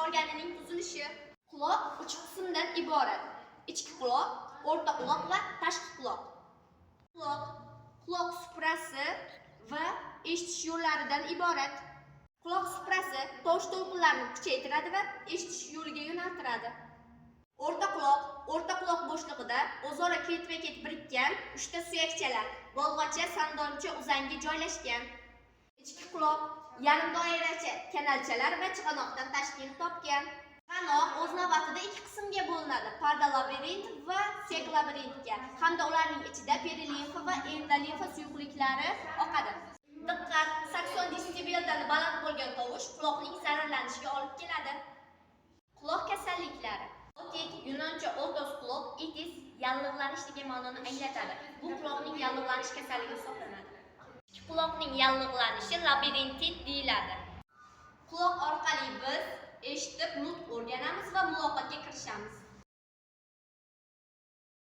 organining tuzilishi. Quloq 3 qismdan iborat: ichki quloq, o'rta quloq va tashqi quloq. Quloq suprasi va eshitish yo'llaridan iborat. Quloq suprasi tovush to'lqinlarini kuchaytiradi va eshitish yo'liga yo'naltiradi. O'rta quloq bo'shlig'ida o'zaro ketma-ket birikkan 3 ta suyakchalar bolg'acha sandoncha uzangi joylashgan. Ichki quloq yarim doiracha kanalchalar va chig'anoqdan tashkil topgan. Chig'anoq o'z navbatida 2 qismga bo'linadi: parda labirint va suyak labirintga, hamda ularning ichida perilimfa va endolimfa suyuqliklari oqadi. Diqqat! 80 desibeldan baland bo'lgan tovush quloqning zararlanishiga olib keladi. Quloq kasalliklari. Otit, yunoncha otos quloq, itis yallig'lanish degan ma'noni anglatadi. Bu quloqning yallig'lanish kasalligi hisoblanadi. Ichki quloqning yallig'lanishi labirintit deyiladi. Quloq orqali biz eshitib, nutq o'rganamiz va muloqotga kirishamiz.